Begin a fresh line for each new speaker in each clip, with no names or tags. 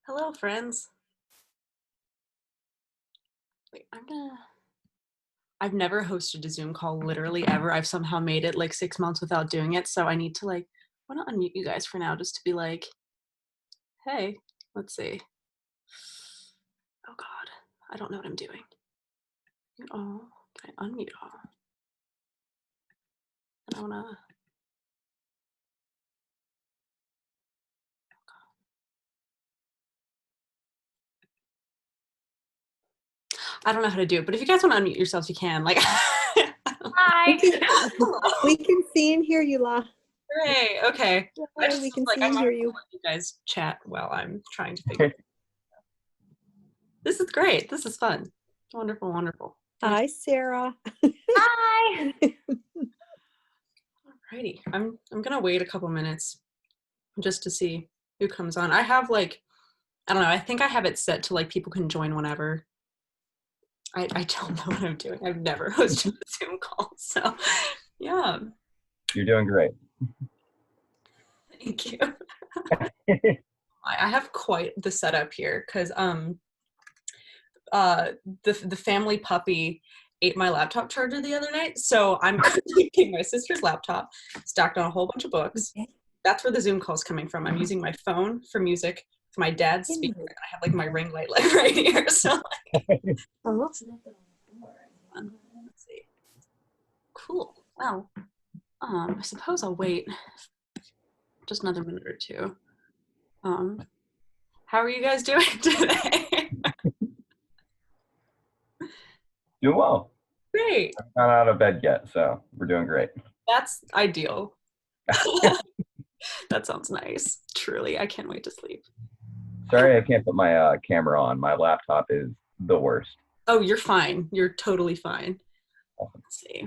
Hello, friends. Wait, I've never hosted a Zoom call literally ever. I've somehow made it like 6 months without doing it. So I need to I want to unmute you guys for now just to be like, hey, let's see. Oh God, I don't know what I'm doing. Mute all. Can I unmute all? And I want to. I don't know how to do it, but if you guys want to unmute yourselves, you can. Like,
Hi. We can see and hear you, La.
Hooray, okay.
Hi, we can see and hear you.
Let you guys chat while I'm trying to figure it out. This is great. This is fun. Wonderful, wonderful.
Hi, Sarah.
Hi.
Alrighty. I'm gonna wait a couple minutes just to see who comes on. I have I don't know, I think I have it set to people can join whenever. I don't know what I'm doing. I've never hosted a Zoom call, so yeah.
You're doing great.
Thank you. I have quite the setup here because the family puppy ate my laptop charger the other night, so I'm taking my sister's laptop, stacked on a whole bunch of books. That's where the Zoom call is coming from. I'm using my phone for music, for my dad's speaker, and I have my ring light right here. So let's see. Cool. Well, I suppose I'll wait just another minute or two. How are you guys doing today?
Doing well.
Great.
I'm not out of bed yet, so we're doing great.
That's ideal. That sounds nice. Truly, I can't wait to sleep.
Sorry I can't put my camera on. My laptop is the worst.
Oh, you're fine. You're totally fine. Let's see.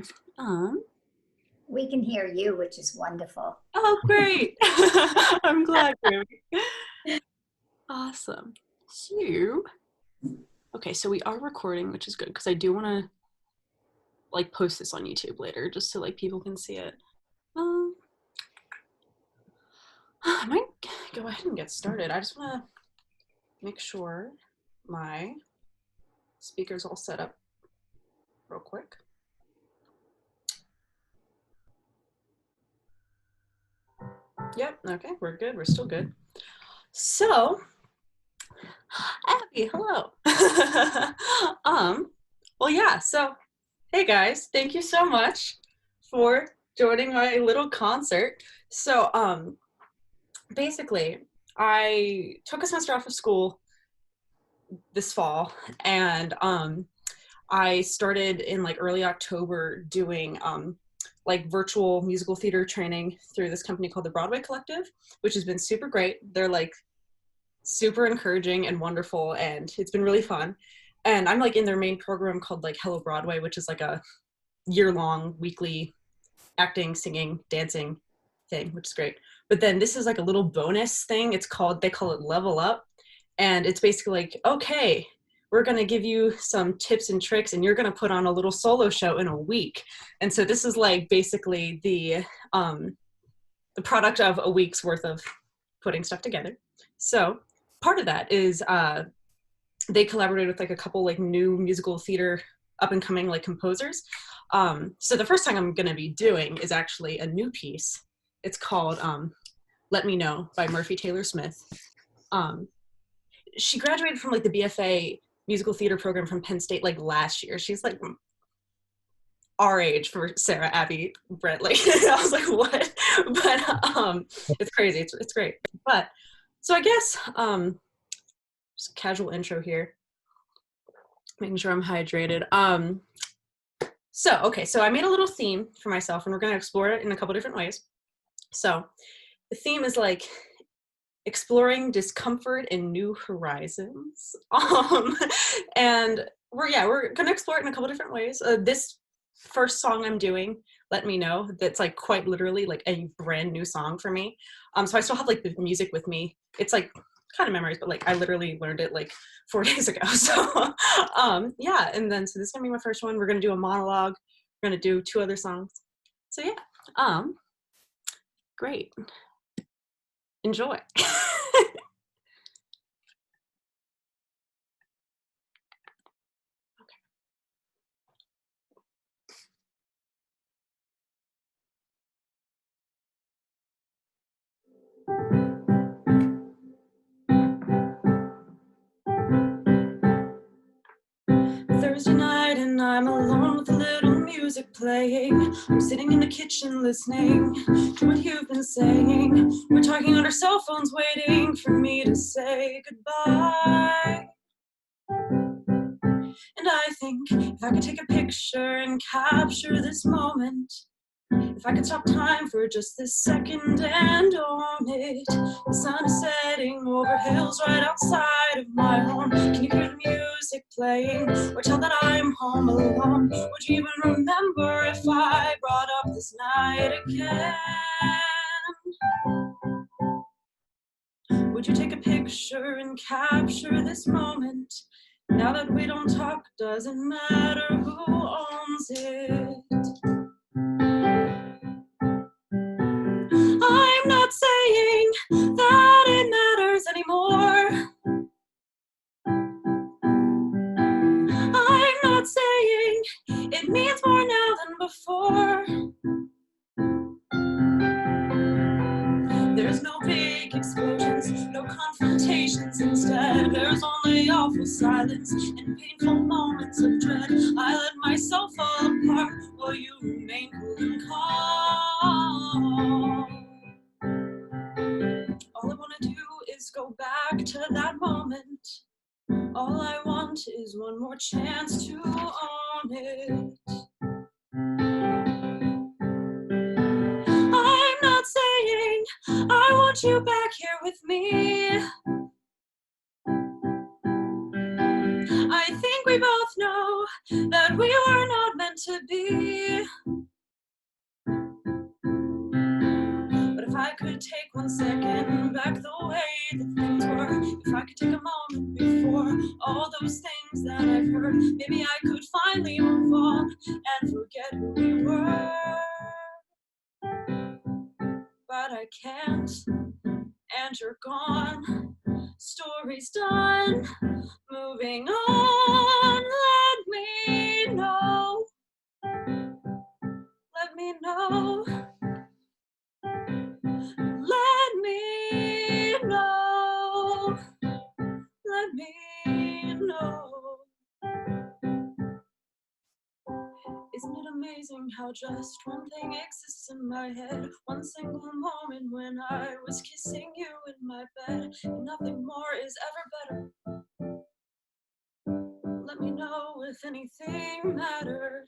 We can hear you, which is wonderful.
Oh, great. I'm glad, Ruby. Awesome. So, okay, so we are recording, which is good because I do want to post this on YouTube later just so people can see it. I might go ahead and get started. I just want to make sure my speaker's all set up real quick. Yep, okay, we're good. We're still good. So, Abby, hello. Well, yeah, so, hey guys, thank you so much for joining my little concert. So, basically, I took a semester off of school this fall, and I started in early October doing virtual musical theater training through this company called the Broadway Collective, which has been super great. They're super encouraging and wonderful, and it's been really fun. And I'm in their main program called Hello Broadway, which is a year-long weekly acting, singing, dancing thing, which is great. But then this is a little bonus thing. They call it Level Up, and it's basically okay, we're going to give you some tips and tricks, and you're going to put on a little solo show in a week. And so this is basically the product of a week's worth of putting stuff together. So part of that is they collaborated with a couple new musical theater up and coming composers. So the first thing I'm going to be doing is actually a new piece. It's called Let Me Know by Murphy Taylor Smith. She graduated from the BFA musical theater program from Penn State last year. She's our age for Sarah, Abby, Brett. I was what? But it's crazy. It's great. But so I guess just a casual intro here, making sure I'm hydrated. So I made a little theme for myself, and we're going to explore it in a couple different ways. So the theme is exploring discomfort and new horizons. And we're going to explore it in a couple different ways. This first song I'm doing, Let Me Know, that's quite literally a brand new song for me. So I still have the music with me. It's kind of memories, but I literally learned it 4 days ago. So yeah, and then so this is gonna be my first one. We're gonna do a monologue. We're gonna do 2 other songs. So yeah, great. Enjoy. Thursday night and I'm alone with a little music playing. I'm sitting in the kitchen listening to what you've been saying. We're talking on our cell phones waiting for me to say goodbye. And I think if I could take a picture and capture this moment, if I could stop time for just this second and own it. The sun is setting over hills right outside of my home. Can you hear the music playing or tell that I'm home alone? Would you even remember if I brought up this night again? Would you take a picture and capture this moment? Now that we don't talk, doesn't matter who owns it. I'm not saying that it matters anymore. I'm not saying it means more now than before. There's no big explosions, no confrontations. Instead, there's only awful silence and painful moments of dread. I let myself fall apart while you remain cool and calm. All I want to do is go back to that moment. All I want is one more chance to own it. I'm not saying I want you back here with me. I think we both know that we were not meant to be. But if I could take 1 second back the way that things were, if I could take a moment before all those things that I've heard, maybe I could finally move on and forget who we were. But I can't, and you're gone. Story's done, moving on. Let me know. Let me know. Let me know. Let me know. Isn't it amazing how just one thing exists in my head? One single moment when I was kissing you in my bed, and nothing more is ever better. Let me know if anything mattered.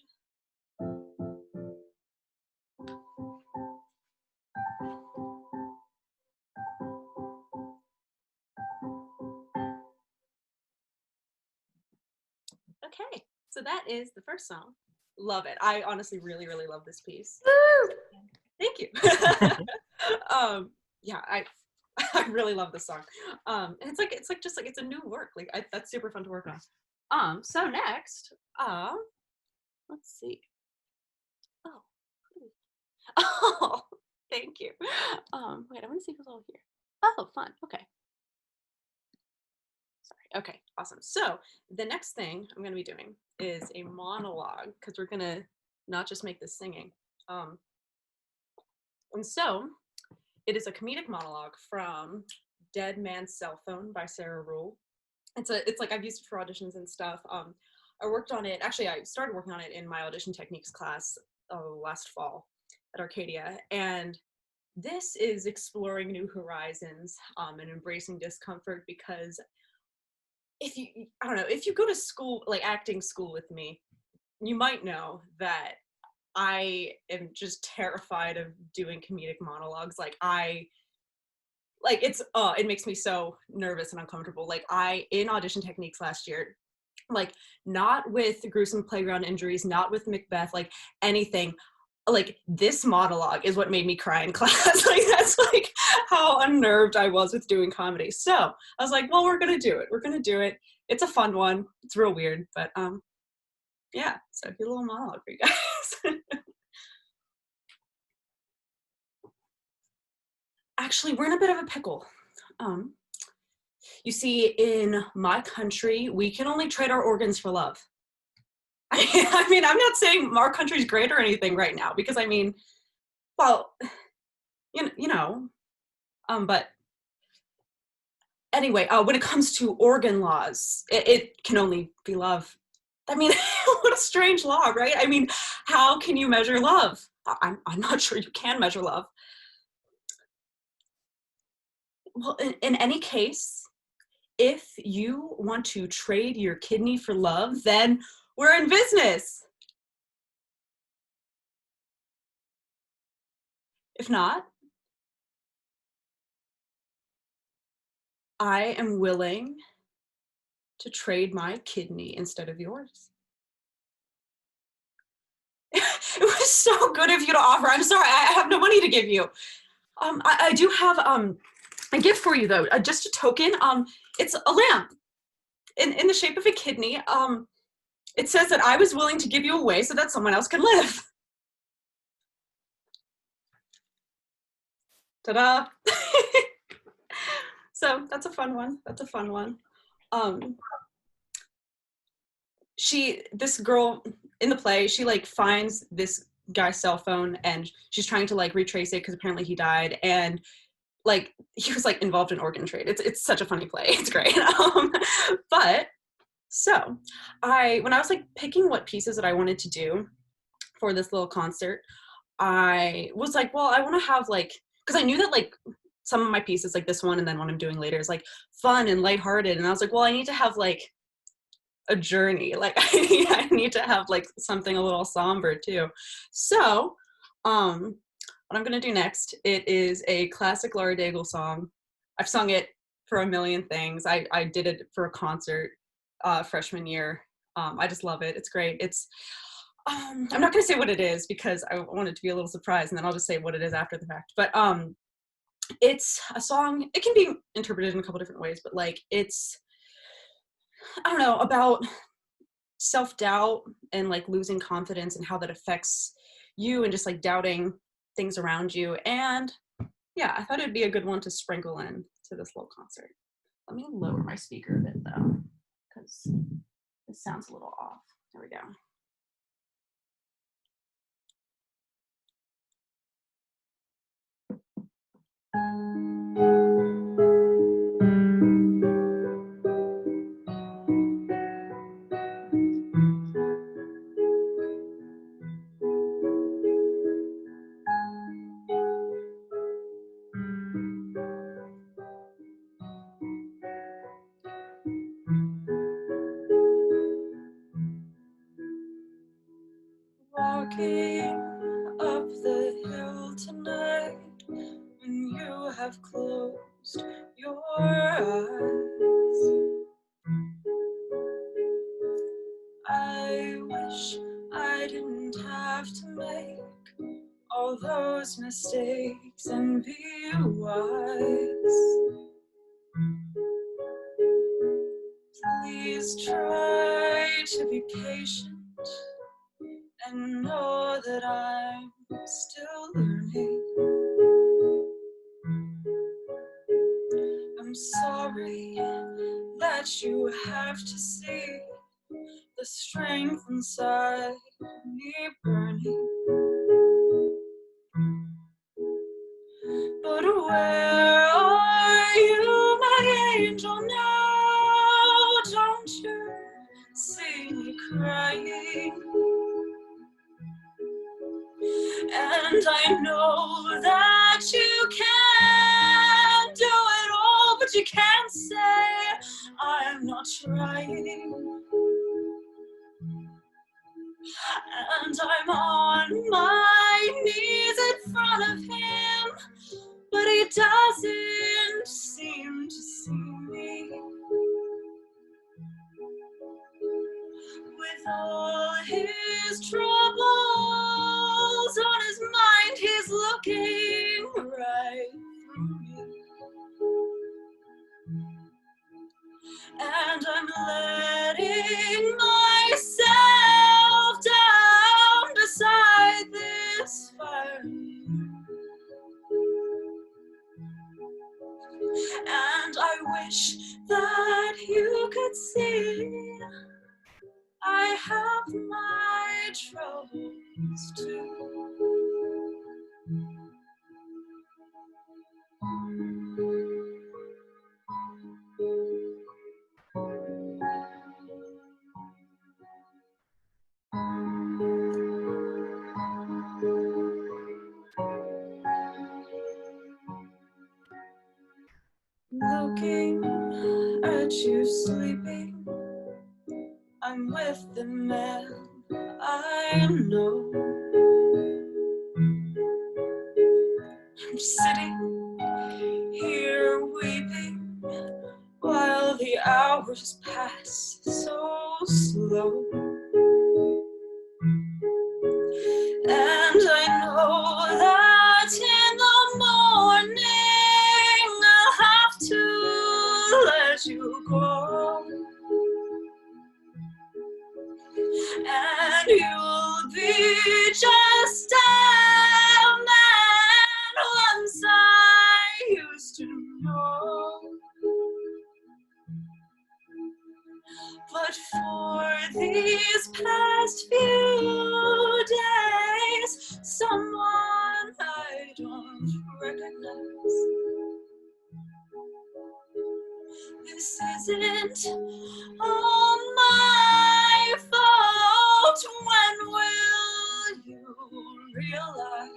Okay, so that is the first song. Love it. I honestly really, really love this piece. Thank you. Yeah, I really love this song. And it's a new work. That's super fun to work on. So next, let's see. Oh, thank you. Wait, I want to see who's all here. Oh, fun. Okay. Sorry. Okay, awesome. So the next thing I'm going to be doing is a monologue, because we're going to not just make this singing. And so it is a comedic monologue from Dead Man's Cell Phone by Sarah Ruhl. It's like I've used it for auditions and stuff. I worked on it. Actually, I started working on it in my audition techniques class last fall at Arcadia. And this is exploring new horizons and embracing discomfort, because if you go to school, like acting school with me, you might know that I am just terrified of doing comedic monologues. It makes me so nervous and uncomfortable. In audition techniques last year, not with gruesome playground injuries, not with Macbeth, anything, this monologue is what made me cry in class. That's how unnerved I was with doing comedy. So I was like, well, we're gonna do it. It's a fun one. It's real weird, but yeah, so here's a little monologue for you guys. Actually, we're in a bit of a pickle. You see, in my country, we can only trade our organs for love. I mean, I'm not saying our country's great or anything right now, because well, you know, But anyway, when it comes to organ laws, it can only be love. I mean, what a strange law, right? I mean, how can you measure love? I'm not sure you can measure love. Well, in any case, if you want to trade your kidney for love, then we're in business. If not, I am willing to trade my kidney instead of yours. It was so good of you to offer. I'm sorry, I have no money to give you. I do have a gift for you though, just a token. It's a lamp in the shape of a kidney. It says that I was willing to give you away so that someone else can live. Ta-da! So that's a fun one. That's a fun one. This girl in the play, she like finds this guy's cell phone and she's trying to like retrace it because apparently he died, and like he was like involved in organ trade. It's such a funny play. It's great. But so when I was like picking what pieces that I wanted to do for this little concert, I was like, well, I want to have like, because I knew that like some of my pieces, like this one and then what I'm doing later, is like fun and lighthearted, and I was like, well, I need to have like a journey. Like I need to have like something a little somber too. So what I'm gonna do next, it is a classic Lara Daigle song. I've sung it for a million things. I did it for a concert freshman year. I just love it. It's great. It's I'm not gonna say what it is because I want it to be a little surprise, and then I'll just say what it is after the fact. But it's a song. It can be interpreted in a couple different ways, but like it's, I don't know, about self-doubt and like losing confidence and how that affects you and just like doubting things around you. And yeah, I thought it'd be a good one to sprinkle in to this little concert. Let me lower my speaker a bit though, because this sounds a little off. There we go. Walking up the hill tonight when you have closed your eyes, I wish I didn't have to make all those mistakes and be wise. Please try to be patient and know that I'm still learning. I'm sorry that you have to see the strength inside me burning. But where are you, my angel, now? Don't you see me crying? And I know that you can do it all, but you can't say I'm not trying. And I'm on my knees in front of him, but he doesn't seem to see me. With all his troubles on his mind, he's looking right through me. And I'm letting myself down beside this fire. And I wish that you could see I have my troubles too. you sleeping. I'm with the man I know. I'm sitting here weeping while the hours pass so slow. And I know that in the morning I'll have to let you go. And you'll be just a man once I used to know. But for these past few days, someone I don't recognize. This isn't all my fault. When will you realize?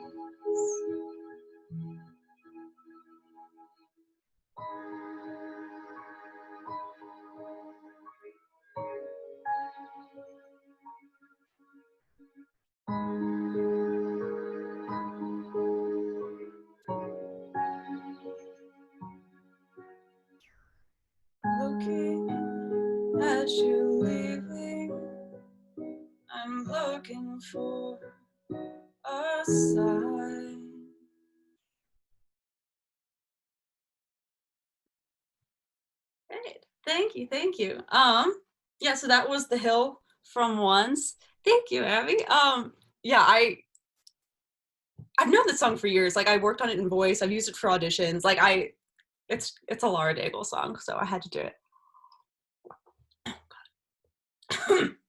Looking at you leaving, I'm looking for a sign. Great, thank you, thank you. Yeah, so that was The Hill from Once. Thank you, Abby. Yeah, I've known this song for years. Like, I worked on it in voice. I've used it for auditions. Like, it's a Lara Daigle song, so I had to do it.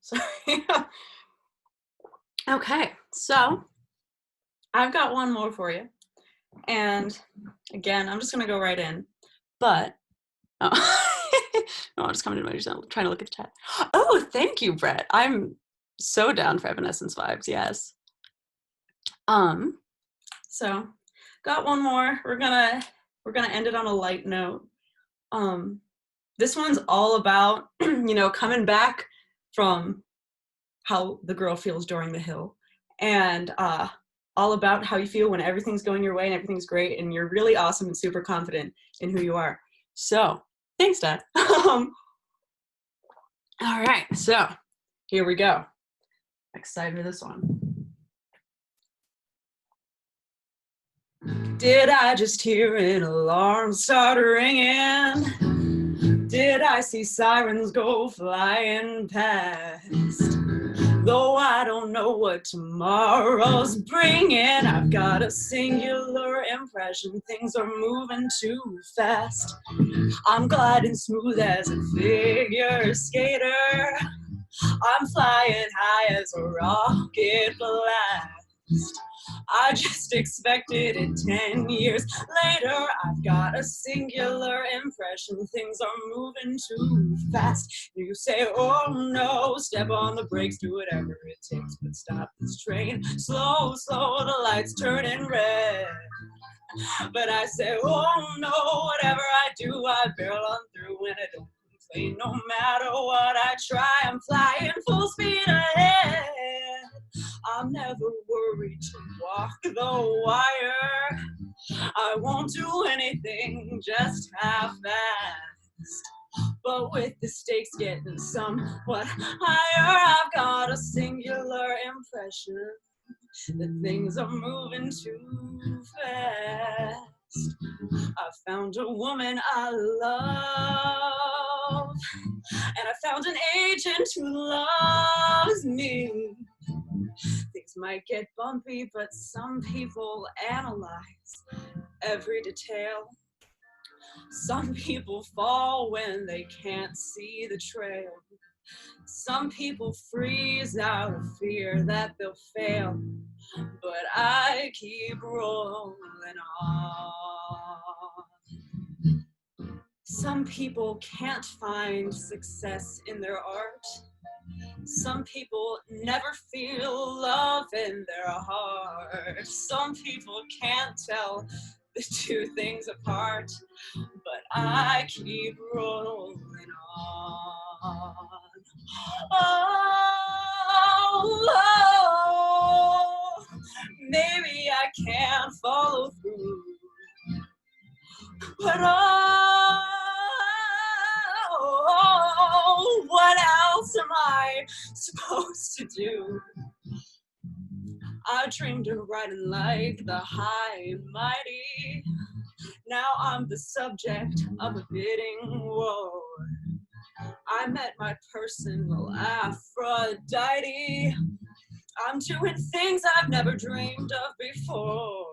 Sorry. Okay, so I've got one more for you. And again, I'm just gonna go right in. But no, I'm just coming to myself, trying to look at the chat. Oh, thank you, Brett. I'm so down for Evanescence vibes, yes. So got one more. We're gonna end it on a light note. This one's all about, you know, coming back from how the girl feels during The Hill, and all about how you feel when everything's going your way and everything's great and you're really awesome and super confident in who you are. So thanks, Dad. All right, so here we go. Excited for this one. Did I just hear an alarm start ringing? Did I see sirens go flying past? Though I don't know what tomorrow's bringing, I've got a singular impression things are moving too fast. I'm gliding smooth as a figure skater. I'm flying high as a rocket blast. I just expected it 10 years later. I've got a singular impression things are moving too fast. You say, oh no, step on the brakes, do whatever it takes, but stop this train. Slow, slow, the lights turning red. But I say, oh no, whatever I do, I barrel on through and I don't complain. No matter what I try, I'm flying full speed ahead. I'm never worried to walk the wire. I won't do anything just half-assed. But with the stakes getting somewhat higher, I've got a singular impression that things are moving too fast. I found a woman I love, and I found an agent who loves me. Things might get bumpy, but some people analyze every detail. Some people fall when they can't see the trail. Some people freeze out of fear that they'll fail. But I keep rolling on. Some people can't find success in their art. Some people never feel love in their heart. Some people can't tell the two things apart. But I keep rolling on. Oh, maybe I can't follow through, but oh, what else am I supposed to do? I dreamed of riding like the high and mighty. Now I'm the subject of a bidding war. I met my personal Aphrodite. I'm doing things I've never dreamed of before.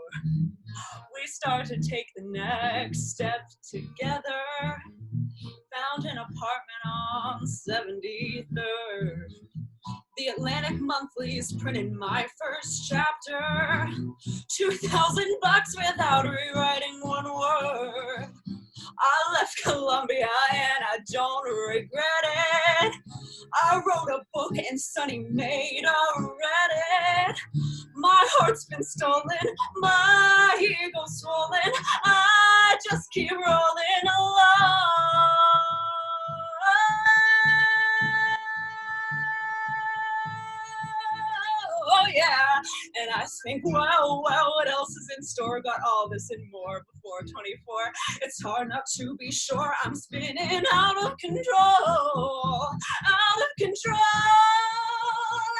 We start to take the next step together. Found an apartment on 73rd. The Atlantic Monthly's printing my first chapter. $2,000 without rewriting one word. I left Columbia and I don't regret it. I wrote a book and Sonny made a Reddit. My heart's been stolen, my ego swollen. I just keep rolling along. Oh yeah, and I think, well, what else is in store? Got all this and more before 24. It's hard not to be sure I'm spinning out of control. Out of control.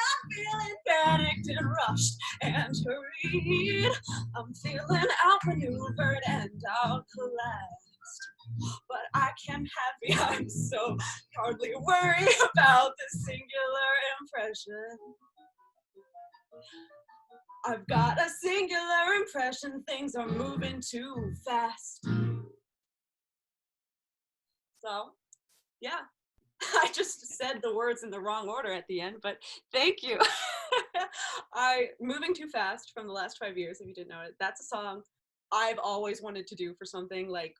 I'm feeling panicked and rushed and hurried. I'm feeling outmaneuvered and outclassed. But I can't happy, I'm so hardly worried about this singular impression. I've got a singular impression things are moving too fast. So, yeah, I just said the words in the wrong order at the end, but thank you. Moving Too Fast from the last 5 years, if you didn't know it, that's a song I've always wanted to do for something, like,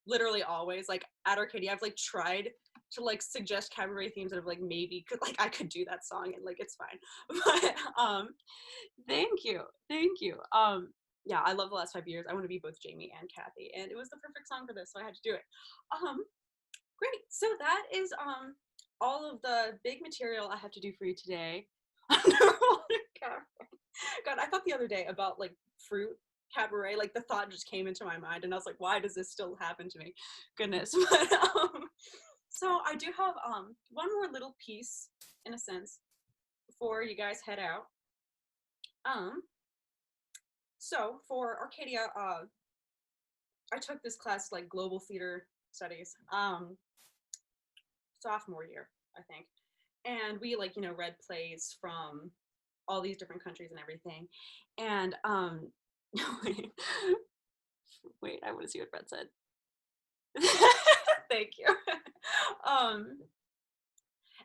literally always, like, at Arcadia, I've, like, tried to, like, suggest cabaret themes that have, like, maybe could, like, I could do that song and, like, it's fine. But, thank you. Yeah, I love the last 5 years. I want to be both Jamie and Kathy, and it was the perfect song for this, so I had to do it. Great. So that is all of the big material I have to do for you today. God, I thought the other day about like fruit cabaret, like the thought just came into my mind, and I was like, why does this still happen to me? Goodness. But, so I do have one more little piece, in a sense, before you guys head out. So for Arcadia, I took this class like Global Theater Studies, sophomore year, I think. And we like, you know, read plays from all these different countries and everything. And wait, I want to see what Brett said. Thank you.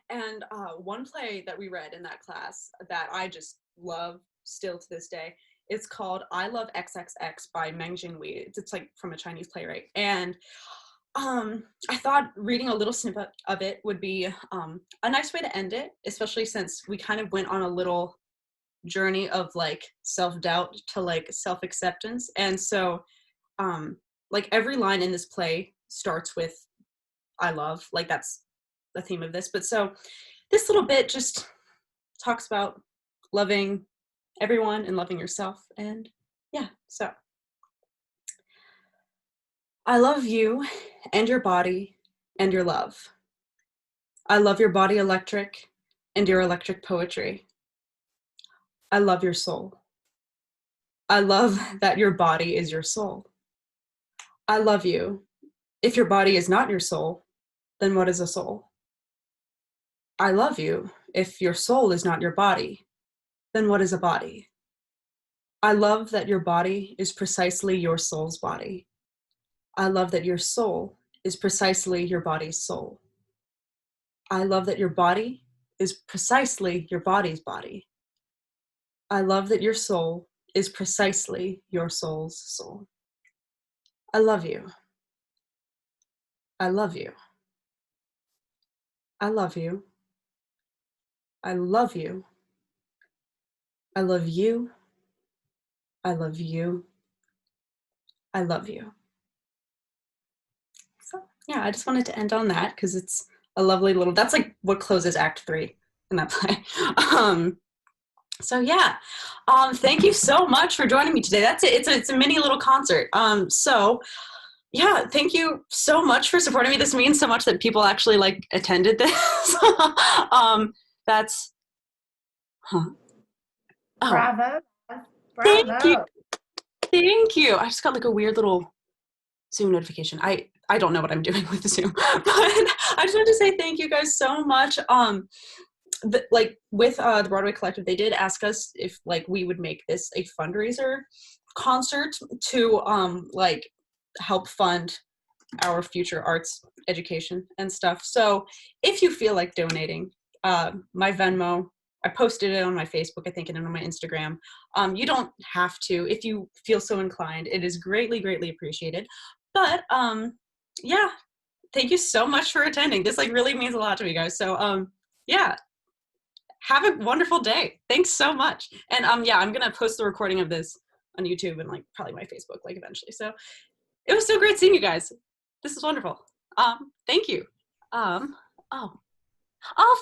And one play that we read in that class that I just love still to this day, it's called I Love XXX by Meng Jinghui. It's like from a Chinese playwright. And I thought reading a little snippet of it would be a nice way to end it, especially since we kind of went on a little journey of like self-doubt to like self-acceptance. And so like every line in this play starts with I love, like that's the theme of this. But so this little bit just talks about loving everyone and loving yourself. And yeah, so I love you and your body and your love. I love your body electric and your electric poetry. I love your soul. I love that your body is your soul. I love you. If your body is not your soul, then what is a soul? I love you. If your soul is not your body, then what is a body? I love that your body is precisely your soul's body. I love that your soul is precisely your body's soul. I love that your body is precisely your body's body. I love that your soul is precisely your soul's soul. I love you. I love you. I love you. I love you. I love you. I love you. I love you. yeah, I just wanted to end on that because it's a lovely little, that's like what closes Act 3 in that play. So yeah, thank you so much for joining me today. That's it. It's a mini little concert. So yeah, thank you so much for supporting me. This means so much that people actually like attended this. That's, huh. Oh,
Bravo.
thank you.
Bravo.
Thank you. I just got like a weird little Zoom notification. I don't know what I'm doing with the Zoom, but I just wanted to say thank you guys so much. Like with the Broadway Collective, they did ask us if like we would make this a fundraiser concert to like help fund our future arts education and stuff. So if you feel like donating, my Venmo, I posted it on my Facebook, I think, and on my Instagram. You don't have to if you feel so inclined. It is greatly, greatly appreciated. But yeah, thank you so much for attending. This like really means a lot to me, guys. So yeah, have a wonderful day. Thanks so much. And yeah, I'm gonna post the recording of this on YouTube and like probably my Facebook like eventually. So it was so great seeing you guys. This is wonderful. Thank you. Oh,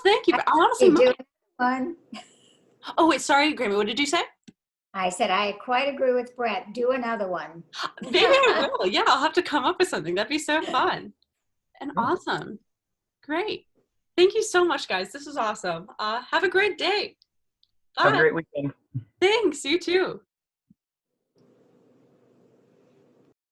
thank you. I honestly
You do
might.
one.
Oh wait, sorry, Grammy. What did you say?
I said, I quite agree with Brett. Do another one.
Maybe I will. Yeah, I'll have to come up with something. That'd be so fun and awesome. Great. Thank you so much, guys. This was awesome. Have a great day. Bye.
Have a great weekend.
Thanks. You too.